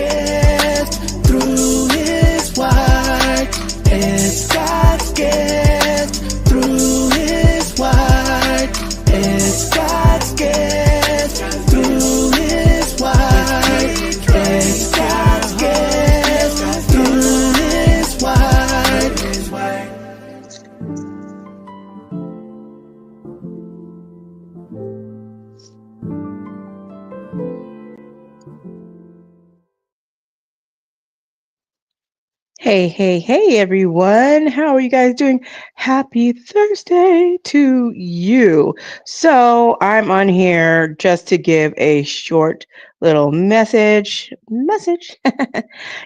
gift through his word. It's God's gift through his word. It's God's gift through his word. It's God's gift through his word. Hey, hey, hey, everyone. How are you guys doing? Happy Thursday to you. So, I'm on here just to give a short little message.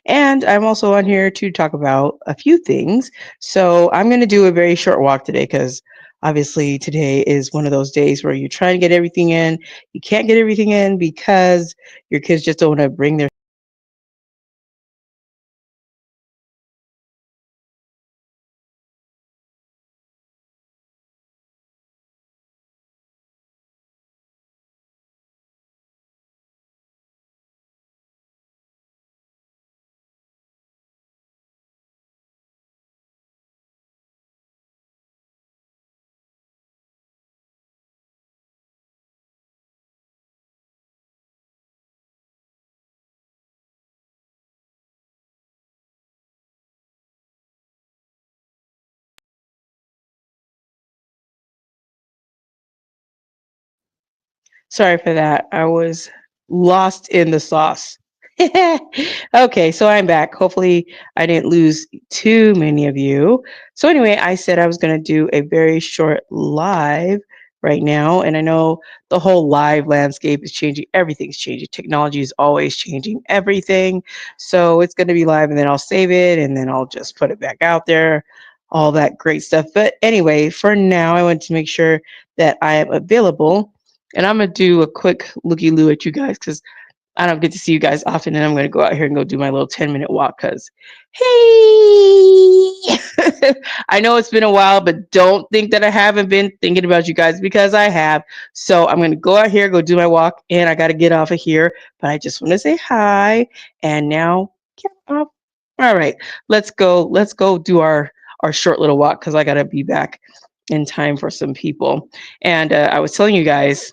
And I'm also on here to talk about a few things. So, I'm going to do a very short walk today because obviously today is one of those days where you try and get everything in. You can't get everything in because your kids just don't want to bring their Sorry for that. I was lost in the sauce. Okay, so I'm back. Hopefully, I didn't lose too many of you. So, anyway, I said I was going to do a very short live right now. And I know the whole live landscape is changing. Everything's changing. Technology is always changing everything. So, it's going to be live and then I'll save it and then I'll just put it back out there, all that great stuff. But anyway, for now, I want to make sure that I am available and I'm gonna do a quick looky loo at you guys because I don't get to see you guys often, and I'm gonna go out here and go do my little 10-minute walk. Cause hey, I know it's been a while, but don't think that I haven't been thinking about you guys because I have. So I'm gonna go out here, go do my walk, and I gotta get off of here. But I just want to say hi, and now get off. All right, let's go. Let's go do our short little walk because I gotta be back in time for some people. And I was telling you guys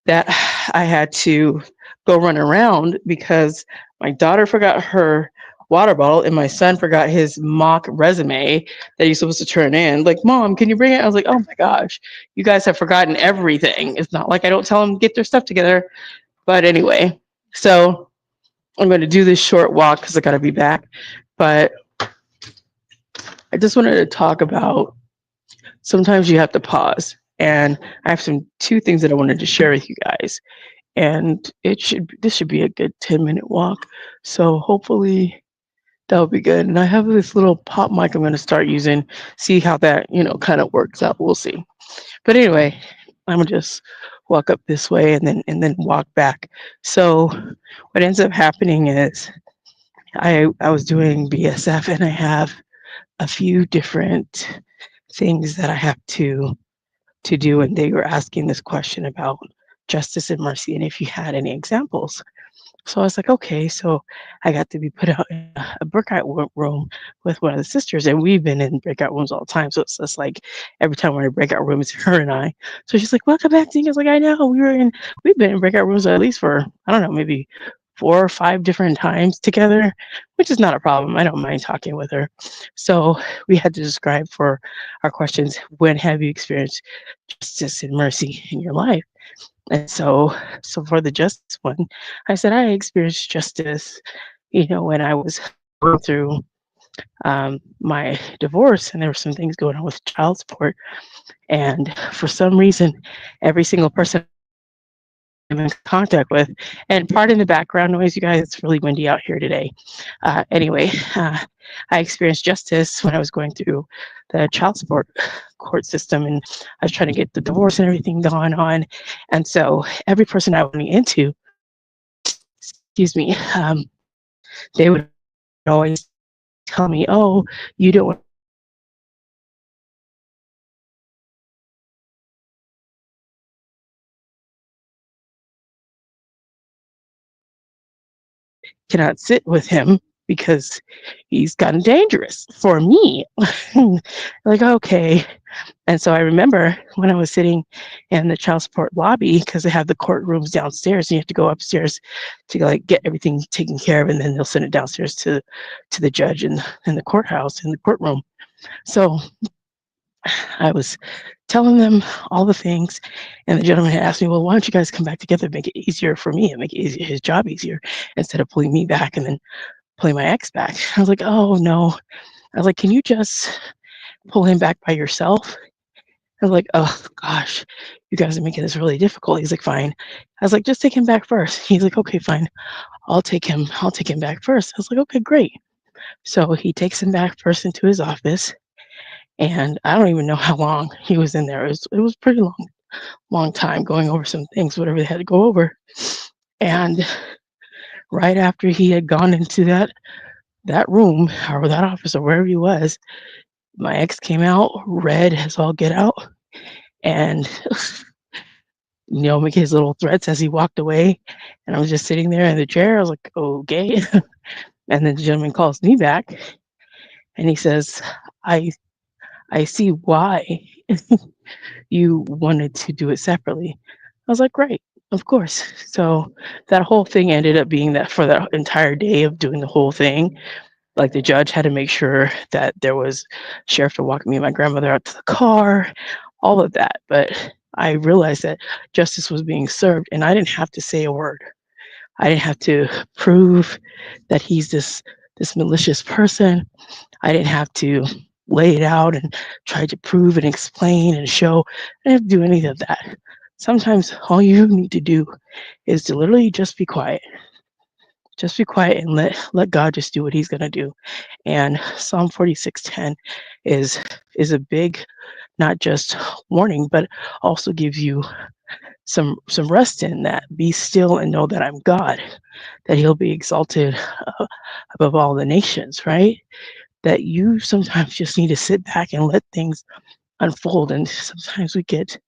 that I had to go run around because my daughter forgot her water bottle and my son forgot his mock resume that he's supposed to turn in. Like, Mom, can you bring it? I was like, oh my gosh, you guys have forgotten everything. It's not like I don't tell them to get their stuff together. But anyway, so I'm going to do this short walk because I got to be back. But I just wanted to talk about sometimes you have to pause. And I have some two things that I wanted to share with you guys. And this should be a good 10-minute walk. So hopefully that'll be good. And I have this little pop mic I'm going to start using, see how that, kind of works out. We'll see. But anyway, I'm gonna just walk up this way and then walk back. So what ends up happening is I was doing BSF and I have a few different things that I have to do, and they were asking this question about justice and mercy and if you had any examples. So I was like, okay. So I got to be put out in a room with one of the sisters, and we've been in breakout rooms all the time. So it's just like every time we're in a breakout room, it's her and I. So she's like, welcome back, Dink. I was like, I know we've been in breakout rooms at least for, I don't know, maybe 4 or 5 different times together, which is not a problem. I don't mind talking with her. So we had to describe for our questions, when have you experienced justice and mercy in your life? And so for the justice one, I said I experienced justice, when I was going through my divorce, and there were some things going on with child support. And for some reason, every single person I'm in contact with, and pardon the background noise, you guys, it's really windy out here today. Anyway, I experienced justice when I was going through the child support court system, and I was trying to get the divorce and everything going on. And so every person I went into, excuse me, they would always tell me, "Oh, you don't want cannot sit with him because he's gotten dangerous for me. Like, okay. And so I remember when I was sitting in the child support lobby because they have the courtrooms downstairs, and you have to go upstairs to like get everything taken care of, and then they'll send it downstairs to the judge in the courthouse in the courtroom. So I was telling them all the things, and the gentleman had asked me, "Well, why don't you guys come back together, make it easier for me, and make it easier, his job easier, instead of pulling me back and then pulling my ex back?" I was like, "Oh no." I was like, "Can you just pull him back by yourself?" I was like, "Oh gosh, you guys are making this really difficult." He's like, "Fine." I was like, "Just take him back first." He's like, "Okay, fine. I'll take him back first." I was like, "Okay, great." So he takes him back first into his office, and I don't even know how long he was in there. It was pretty long time going over some things, whatever they had to go over. And right after he had gone into that room or that office or wherever he was, my ex came out, red as all get out, and make his little threats as he walked away. And I was just sitting there in the chair. I was like, okay. And then the gentleman calls me back and he says, I I see why you wanted to do it separately. I was like, great, of course. So that whole thing ended up being that for that entire day of doing the whole thing, like the judge had to make sure that there was sheriff to walk me and my grandmother out to the car, all of that. But I realized that justice was being served and I didn't have to say a word. I didn't have to prove that he's this malicious person. I didn't have to lay it out and try to prove and explain and show. I didn't have to do any of that. Sometimes all you need to do is to literally just be quiet. Just be quiet and let God just do what He's gonna do. And Psalm 46:10 is is a big not just warning, but also gives you some rest in that. Be still and know that I'm God. That He'll be exalted above all the nations. Right? That you sometimes just need to sit back and let things unfold. And sometimes we get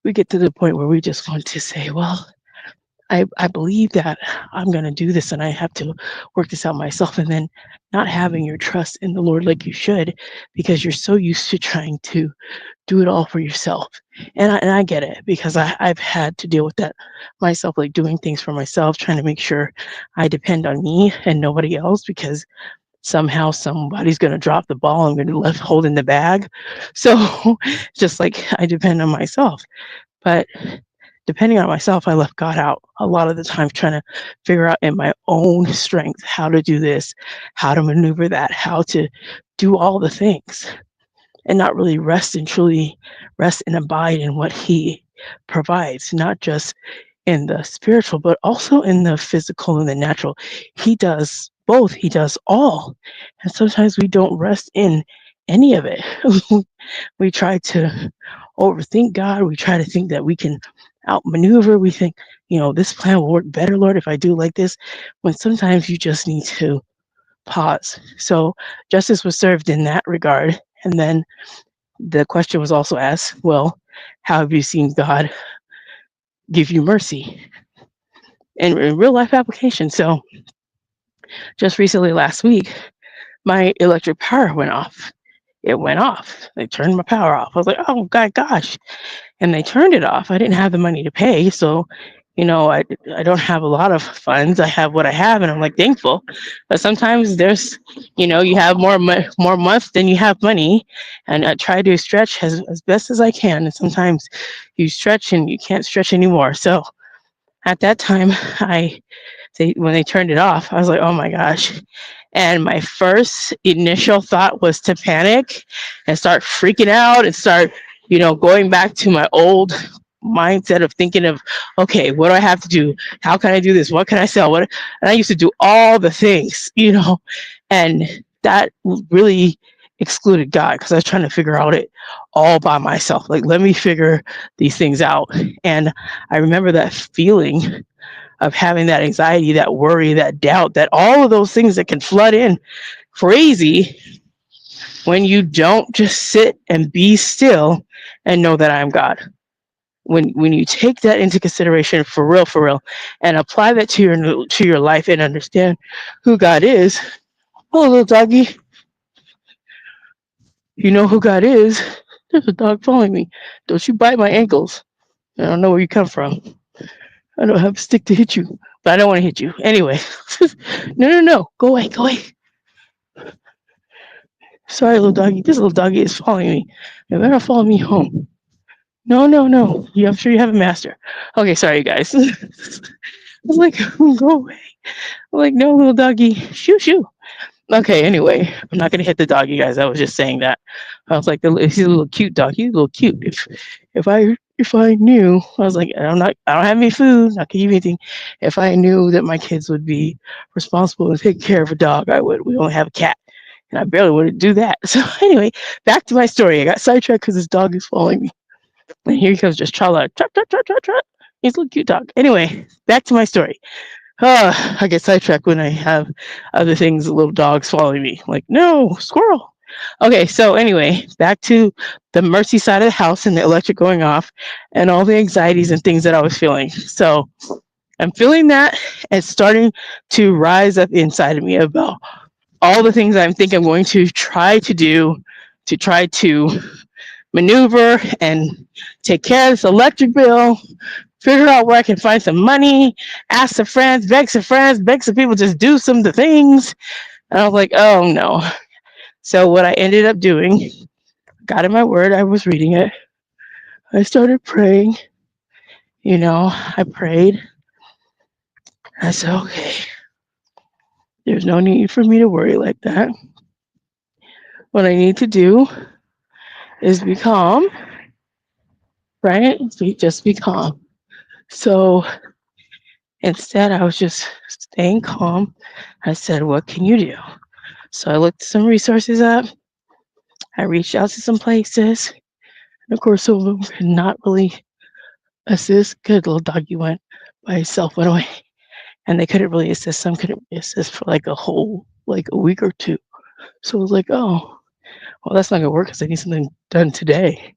to the point where we just want to say, well, I believe that I'm going to do this and I have to work this out myself. And then not having your trust in the Lord like you should because you're so used to trying to do it all for yourself. And I get it because I've had to deal with that myself, like doing things for myself, trying to make sure I depend on me and nobody else because somehow somebody's going to drop the ball. I'm going to be left holding the bag. So just like I depend on myself. But depending on myself, I left God out a lot of the time, trying to figure out in my own strength how to do this, how to maneuver that, how to do all the things, and not really rest and truly rest and abide in what He provides, not just in the spiritual, but also in the physical and the natural. He does both, He does all. And sometimes we don't rest in any of it. We try to overthink God. We try to think that we can outmaneuver. We think, this plan will work better, Lord, if I do like this, when sometimes you just need to pause. So justice was served in that regard. And then the question was also asked, well, how have you seen God give you mercy in real life application? So just recently last week, my electric power went off. It went off. They turned my power off. I was like, oh God, gosh. And they turned it off. I didn't have the money to pay. So, I don't have a lot of funds. I have what I have, and I'm like thankful. But sometimes you have more months than you have money. And I try to stretch as best as I can. And sometimes you stretch and you can't stretch anymore. So at that time, when they turned it off, I was like, oh my gosh. And my first initial thought was to panic and start freaking out and start, going back to my old mindset of thinking of, okay, what do I have to do? How can I do this? What can I sell? And I used to do all the things, and that really excluded God because I was trying to figure out it all by myself. Like, let me figure these things out. And I remember that feeling of having that anxiety, that worry, that doubt, that all of those things that can flood in crazy when you don't just sit and be still and know that I'm God. when you take that into consideration for real, and apply that to your life and understand who God is. Oh, little doggy, you know who God is. There's a dog following me. Don't you bite my ankles. I don't know where you come from. I don't have a stick to hit you, but I don't want to hit you. Anyway, no, no, no. Go away, go away. Sorry, little doggy. This little doggy is following me. You better follow me home. No, no, no. I'm sure you have a master. Okay, sorry, you guys. I was like, go away. I'm like, no, little doggy. Shoo, shoo. Okay, anyway, I'm not gonna hit the dog, you guys. I was just saying that. I was like, he's a little cute dog. He's a little cute. If I knew, I was like, I don't have any food. Not gonna give you anything. If I knew that my kids would be responsible and take care of a dog, I would. We only have a cat, and I barely would do that. So anyway, back to my story. I got sidetracked because this dog is following me, and here he comes, just trot, trot, trot, trot, trot, trot. He's a little cute dog. Anyway, back to my story. I get sidetracked when I have other things, little dogs following me. Like, no, squirrel. Okay, so anyway, back to the mercy side of the house and the electric going off and all the anxieties and things that I was feeling. So I'm feeling that and starting to rise up inside of me about all the things I think I'm going to try to do to try to maneuver and take care of this electric bill, figure out where I can find some money, ask some friends, beg some people, just do some of the things. And I was like, oh no. So what I ended up doing, got in my word, I was reading it. I started praying. I prayed. I said, okay, there's no need for me to worry like that. What I need to do is be calm, right? Just be calm. So instead, I was just staying calm. I said, what can you do? So I looked some resources up. I reached out to some places. And of course, some of them could not really assist. Good little doggy went by himself, went away. And they couldn't really assist. Some couldn't really assist for like a week or two. So I was like, oh, well, that's not going to work because I need something done today.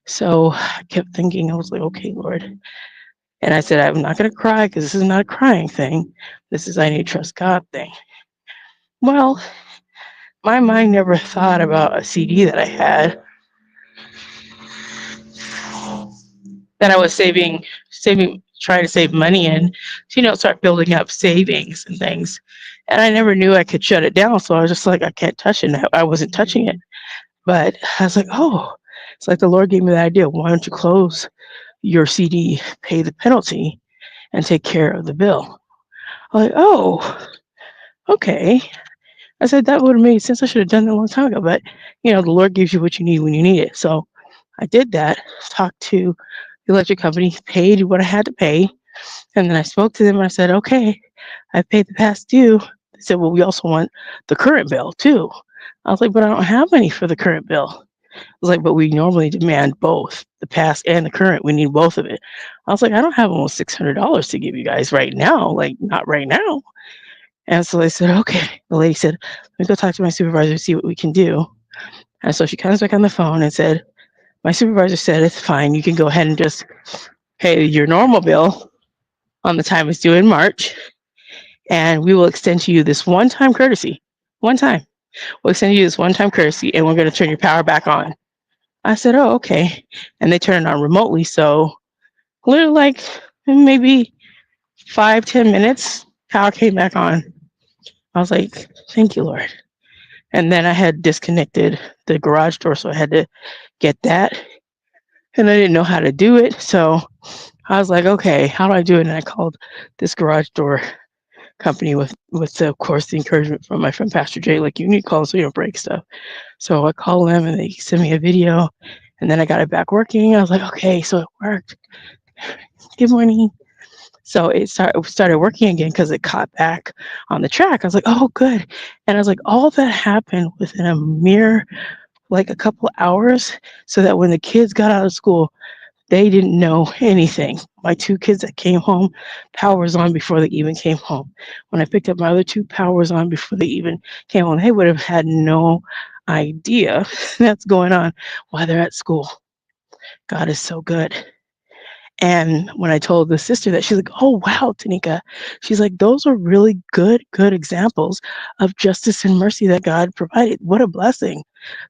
So I kept thinking, I was like, okay, Lord. And I said, I'm not going to cry because this is not a crying thing. This is I need to trust God thing. Well, my mind never thought about a CD that I had that I was trying to save money in, start building up savings and things. And I never knew I could shut it down. So I was just like, I can't touch it. I wasn't touching it. But I was like, oh, it's like the Lord gave me the idea. Why don't you close your CD, pay the penalty, and take care of the bill? I'm like, oh, okay. I said that would have made sense. I should have done that a long time ago. But, the Lord gives you what you need when you need it. So I did that, talked to the electric company, paid what I had to pay. And then I spoke to them and I said, okay, I paid the past due. They said, well, we also want the current bill too. I was like, but I don't have any for the current bill. I was like, but we normally demand both the past and the current. We need both of it. I was like, I don't have almost $600 to give you guys right now. Like, not right now. And so they said, okay. The lady said, let me go talk to my supervisor to see what we can do. And so she comes back on the phone and said, my supervisor said, it's fine. You can go ahead and just pay your normal bill on the time it's due in March. And we will extend to you this one time courtesy. One time. We'll extend you this one time courtesy and we're going to turn your power back on. I said, oh, okay. And they turn it on remotely. So literally like maybe 5-10 minutes, power came back on. I was like, thank you, Lord. And then I had disconnected the garage door. So I had to get that. And I didn't know how to do it. So I was like, okay, how do I do it? And I called this garage door company with of course the encouragement from my friend Pastor Jay, like, you need to call so you don't break stuff. So I called them and they sent me a video and then I got it back working. I was like, okay, so it worked. Good morning. So it started working again because it caught back on the track. I was like, oh, good. And I was like, all that happened within a mere like a couple hours so that when the kids got out of school, they didn't know anything. My two kids that came home, power was on before they even came home. When I picked up my other two, power was on before they even came home. They would have had no idea that's going on while they're at school. God is so good. And when I told the sister that, she's like, "Oh wow, Tanika," she's like, "Those are really good examples of justice and mercy that God provided. What a blessing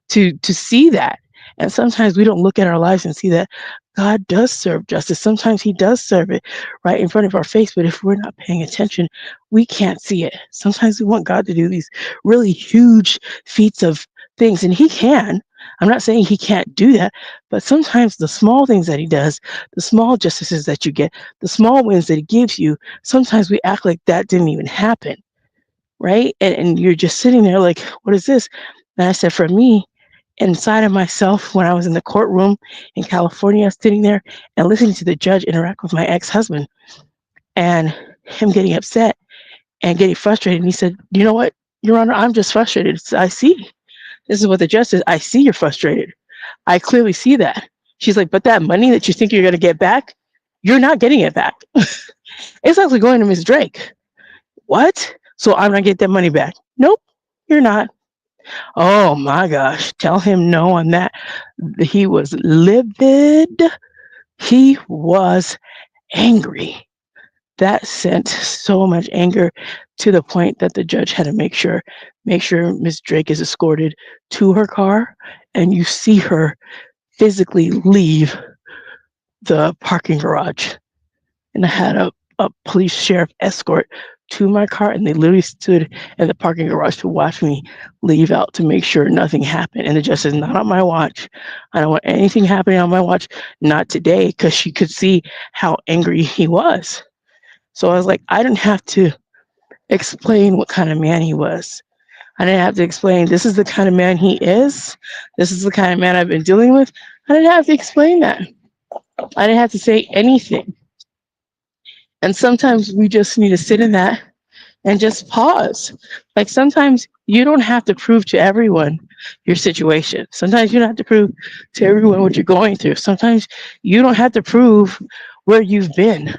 to see that." And sometimes we don't look at our lives and see that God does serve justice. Sometimes He does serve it right in front of our face, but if we're not paying attention, we can't see it. Sometimes we want God to do these really huge feats of things, and He can. I'm not saying He can't do that, but sometimes the small things that He does, the small justices that you get, the small wins that He gives you, sometimes we act like that didn't even happen, right? And you're just sitting there like, what is this? And I said, for me, inside of myself, when I was in the courtroom in California, sitting there and listening to the judge interact with my ex-husband and him getting upset and getting frustrated. And he said, "You know what, Your Honor, I'm just frustrated. I see. This is what the judge says. I see you're frustrated. I clearly see that." She's like, "But that money that you think you're going to get back, you're not getting it back. It's actually going to Miss Drake." "What? So I'm not getting that money back?" "Nope, you're not." Oh my gosh. Tell him no on that. He was livid. He was angry. That sent so much anger to the point that the judge had to make sure Miss Drake is escorted to her car, and you see her physically leave the parking garage. And I had a police sheriff escort to my car, and they literally stood in the parking garage to watch me leave out to make sure nothing happened. And the judge says, "Not on my watch. I don't want anything happening on my watch. Not today," because she could see how angry he was. So I was like, I didn't have to explain what kind of man he was. I didn't have to explain, this is the kind of man he is. This is the kind of man I've been dealing with. I didn't have to explain that. I didn't have to say anything. And sometimes we just need to sit in that and just pause. Like sometimes you don't have to prove to everyone your situation. Sometimes you don't have to prove to everyone what you're going through. Sometimes you don't have to prove where you've been.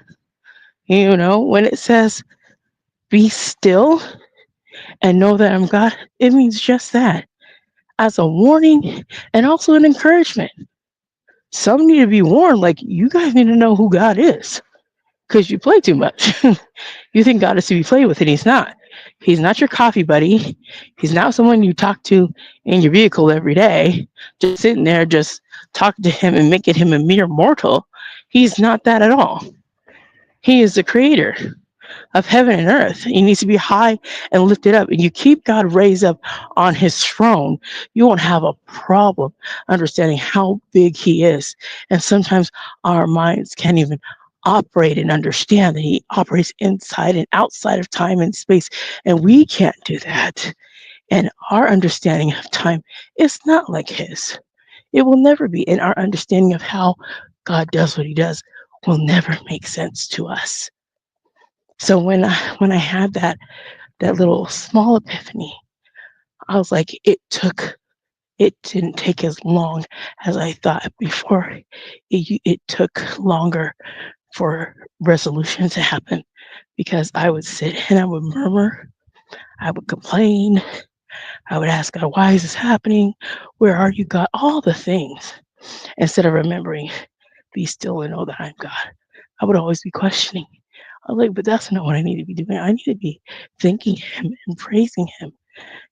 You know, when it says be still and know that I'm God, it means just that, as a warning and also an encouragement. Some need to be warned, like, you guys need to know who God is because you play too much. You think God is to be played with, and He's not. He's not your coffee buddy. He's not someone you talk to in your vehicle every day, just sitting there, just talking to Him and making Him a mere mortal. He's not that at all. He is the creator of heaven and earth. He needs to be high and lifted up. And you keep God raised up on His throne, you won't have a problem understanding how big He is. And sometimes our minds can't even operate and understand that He operates inside and outside of time and space. And we can't do that. And our understanding of time is not like His. It will never be. And our understanding of how God does what He does will never make sense to us. So when I had that little small epiphany, I was like, it didn't take as long as I thought before. It took longer for resolution to happen because I would sit and I would murmur, I would complain, I would ask God, why is this happening? Where are you, God? All the things. Instead of remembering, be still and know that I'm God. I would always be questioning. I was like, but that's not what I need to be doing. I need to be thanking Him and praising Him.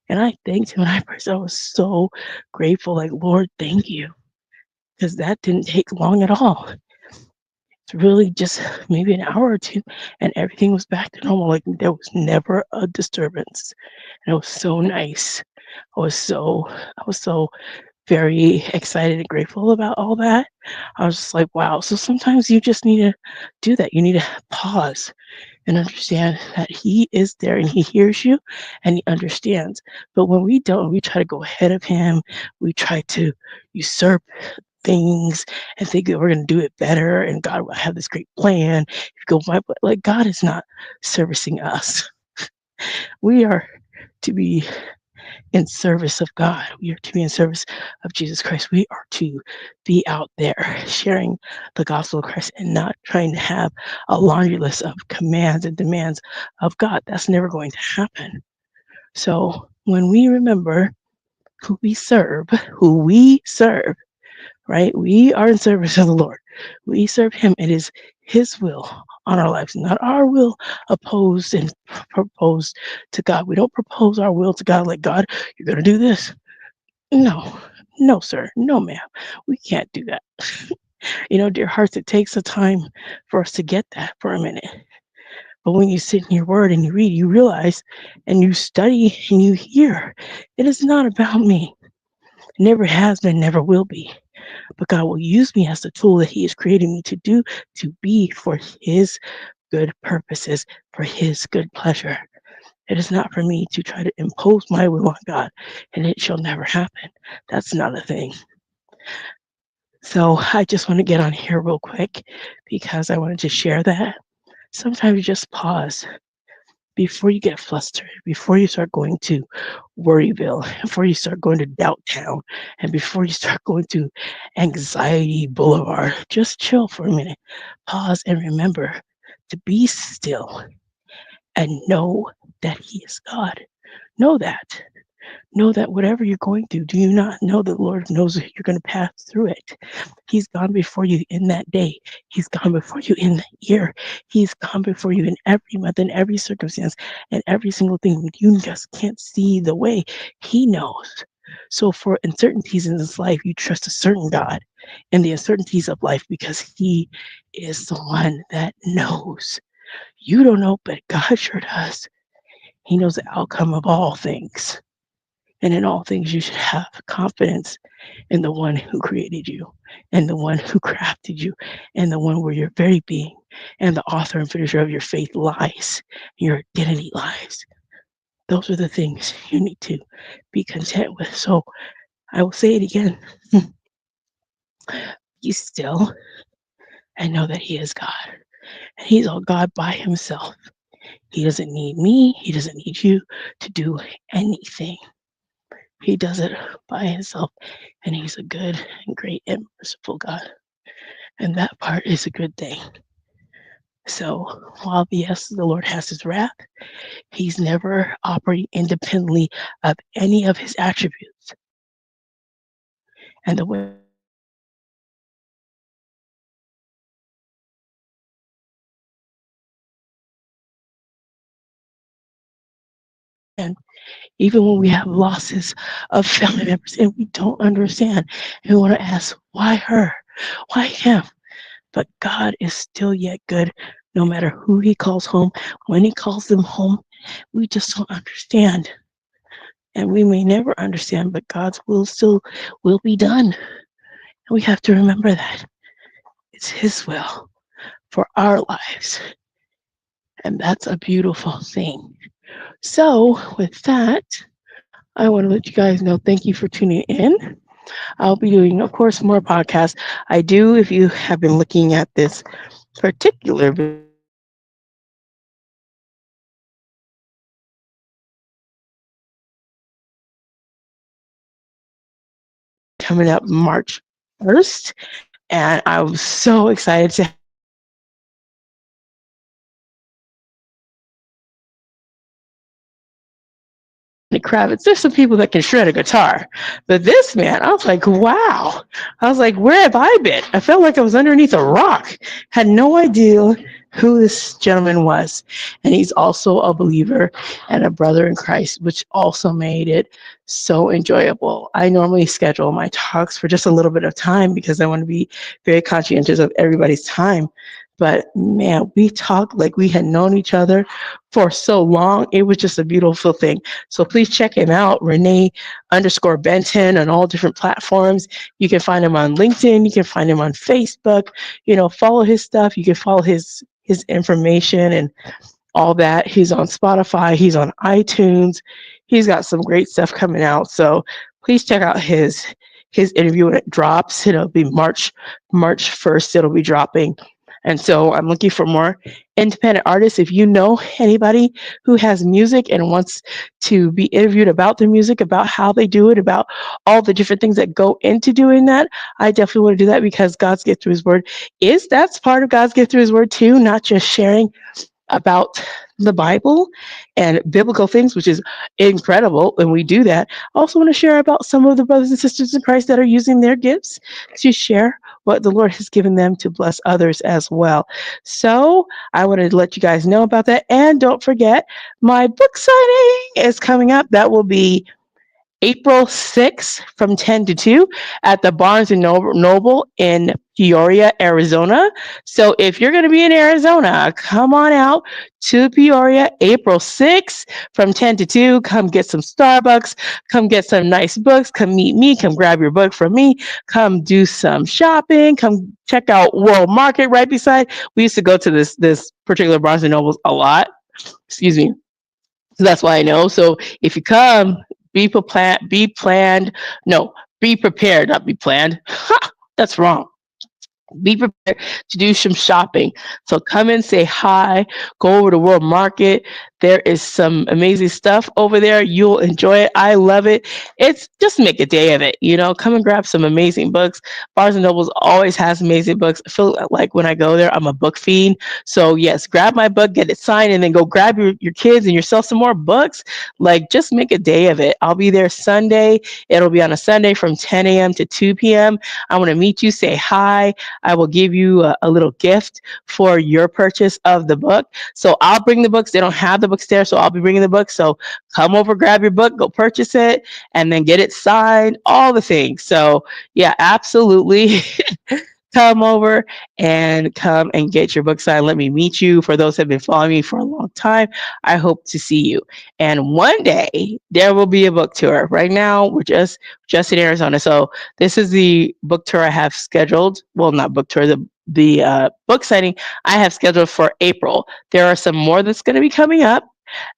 And I thanked Him and I praised. I was so grateful. Like, Lord, thank you. Because that didn't take long at all. It's really just maybe an hour or two and everything was back to normal. Like there was never a disturbance. And it was so nice. I was so very excited and grateful about all that. I was just like, wow. So sometimes you just need to do that. You need to pause and understand that He is there and He hears you and He understands. But when we don't, we try to go ahead of Him. We try to usurp things and think that we're going to do it better. And God will have this great plan. You go, like God is not servicing us. We are to be in service of God. We are to be in service of Jesus Christ. We are to be out there sharing the gospel of Christ and not trying to have a laundry list of commands and demands of God. That's never going to happen. So when we remember who we serve, right? We are in service of the Lord. We serve Him. It is His will on our lives, not our will opposed and proposed to God. We don't propose our will to God like, God, you're going to do this. No, no, sir. No, ma'am. We can't do that. Dear hearts, it takes a time for us to get that for a minute. But when you sit in your word and you read, you realize and you study and you hear, it is not about me. It never has been, never will be. But God will use me as the tool that He has created me to do, to be for His good purposes, for His good pleasure. It is not for me to try to impose my will on God, and it shall never happen. That's not a thing. So I just want to get on here real quick because I wanted to share that. Sometimes you just pause before you get flustered, before you start going to Worryville, before you start going to Doubt Town, and before you start going to Anxiety Boulevard. Just chill for a minute, pause, and remember to be still and know that He is God. Know that. Know that whatever you're going through, do you not know that the Lord knows that you're going to pass through it? He's gone before you in that day. He's gone before you in the year. He's gone before you in every month, in every circumstance, and every single thing. When you just can't see the way, He knows. So for uncertainties in this life, you trust a certain God in the uncertainties of life because He is the one that knows. You don't know, but God sure does. He knows the outcome of all things. And in all things, you should have confidence in the one who created you, and the one who crafted you, and the one where your very being and the author and finisher of your faith lies, your identity lies. Those are the things you need to be content with. So I will say it again. Be still and know that He is God. And He's all God by Himself. He doesn't need me. He doesn't need you to do anything. He does it by Himself, and He's a good and great and merciful God. And that part is a good thing. So while yes, the Lord has His wrath, He's never operating independently of any of His attributes. And the way and even when we have losses of family members and we don't understand, and we want to ask, why her? Why him? But God is still yet good no matter who He calls home. When He calls them home, we just don't understand. And we may never understand, but God's will still will be done. And we have to remember that. It's His will for our lives. And that's a beautiful thing. So with that, I want to let you guys know, thank you for tuning in. I'll be doing, of course, more podcasts. I do, if you have been looking at this particular coming up March 1st, and I was so excited to Kravitz. There's some people that can shred a guitar, but this man, I was like, wow. I was like, where have I been? I felt like I was underneath a rock. Had no idea who this gentleman was. And he's also a believer and a brother in Christ, which also made it so enjoyable. I normally schedule my talks for just a little bit of time because I want to be very conscientious of everybody's time. But man, we talked like we had known each other for so long. It was just a beautiful thing. So please check him out, Renee_Benton on all different platforms. You can find him on LinkedIn. You can find him on Facebook. Follow his stuff. You can follow his information and all that. He's on Spotify. He's on iTunes. He's got some great stuff coming out. So please check out his interview when it drops. It'll be March 1st. It'll be dropping. And so I'm looking for more independent artists. If you know anybody who has music and wants to be interviewed about their music, about how they do it, about all the different things that go into doing that, I definitely want to do that because God's gift through His word that's part of God's gift through His word too, not just sharing about the Bible and biblical things, which is incredible. And we do that. I also want to share about some of the brothers and sisters in Christ that are using their gifts to share what the Lord has given them to bless others as well. So I wanted to let you guys know about that. And don't forget, my book signing is coming up. That will be April 6th from 10 to 2 at the Barnes and Noble in Peoria, Arizona. So if you're going to be in Arizona, come on out to Peoria April 6th from 10 to 2. Come get some Starbucks, come get some nice books, come meet me, come grab your book from me, come do some shopping, come check out World Market right beside. We used to go to this particular Barnes and Noble a lot. Excuse me. So that's why I know. So if you come, no, be prepared, not be planned. Ha, that's wrong. Be prepared to do some shopping. So come and say hi. Go over to World Market. There is some amazing stuff over there. You'll enjoy it. I love it. It's just make a day of it. Come and grab some amazing books. Barnes and Nobles always has amazing books. I feel like when I go there, I'm a book fiend. So yes, grab my book, get it signed, and then go grab your kids and yourself some more books. Like just make a day of it. I'll be there Sunday. It'll be on a Sunday from 10 a.m. to 2 p.m. I want to meet you, say hi. I will give you a little gift for your purchase of the book. So I'll bring the books. They don't have the books there, so I'll be bringing the books. So come over, grab your book, go purchase it, and then get it signed, all the things. So yeah, absolutely. Come over and come and get your book signed. Let me meet you. For those who have been following me for a long time, I hope to see you. And one day there will be a book tour. Right now, we're just in Arizona. So this is the book tour I have scheduled. Well, not book tour, the book signing I have scheduled for April. There are some more that's going to be coming up.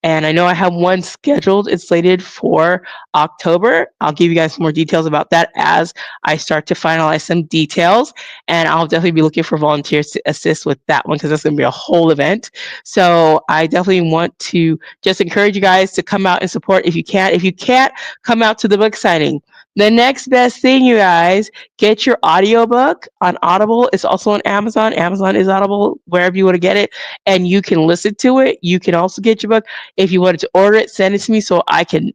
And I know I have one scheduled. It's slated for October. I'll give you guys more details about that as I start to finalize some details. And I'll definitely be looking for volunteers to assist with that one because that's going to be a whole event. So I definitely want to just encourage you guys to come out and support if you can. If you can't, come out to the book signing. The next best thing, you guys, get your audiobook on Audible. It's also on Amazon. Amazon is Audible, wherever you want to get it. And you can listen to it. You can also get your book. If you wanted to order it, send it to me so I can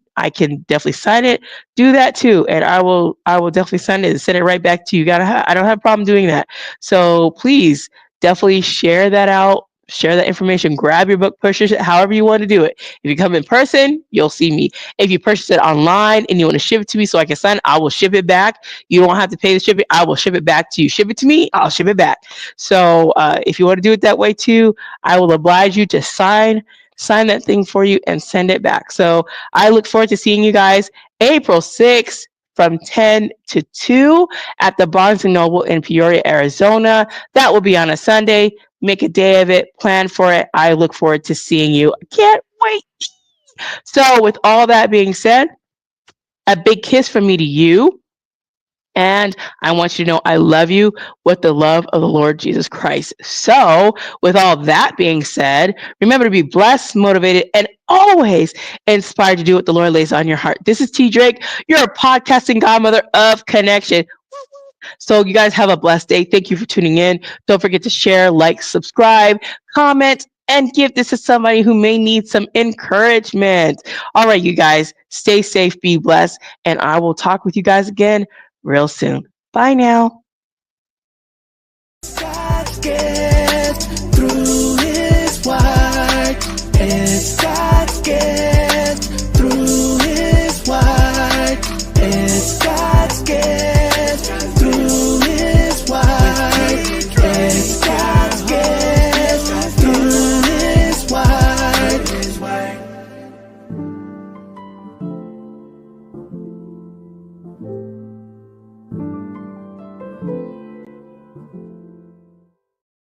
definitely sign it. Do that too. And I will definitely sign it and send it right back to you. I don't have a problem doing that. So please definitely share that out. Share that information. Grab your book, purchase it, however you want to do it. If you come in person, you'll see me. If you purchase it online and you want to ship it to me so I can sign it, I will ship it back. You don't have to pay the shipping. I will ship it back to you. Ship it to me, I'll ship it back. So if you want to do it that way too, I will oblige you to sign that thing for you and send it back. So I look forward to seeing you guys April 6th from 10 to 2 at the Barnes & Noble in Peoria, Arizona. That will be on a Sunday. Make a day of it. Plan for it. I look forward to seeing you. I can't wait. So with all that being said, a big kiss from me to you. And I want you to know I love you with the love of the Lord Jesus Christ. So, with all that being said, remember to be blessed, motivated, and always inspired to do what the Lord lays on your heart. This is T. Drake, your podcasting godmother of connection. So, you guys have a blessed day. Thank you for tuning in. Don't forget to share, like, subscribe, comment, and give this to somebody who may need some encouragement. All right, you guys, stay safe, be blessed, and I will talk with you guys again real soon. Bye now.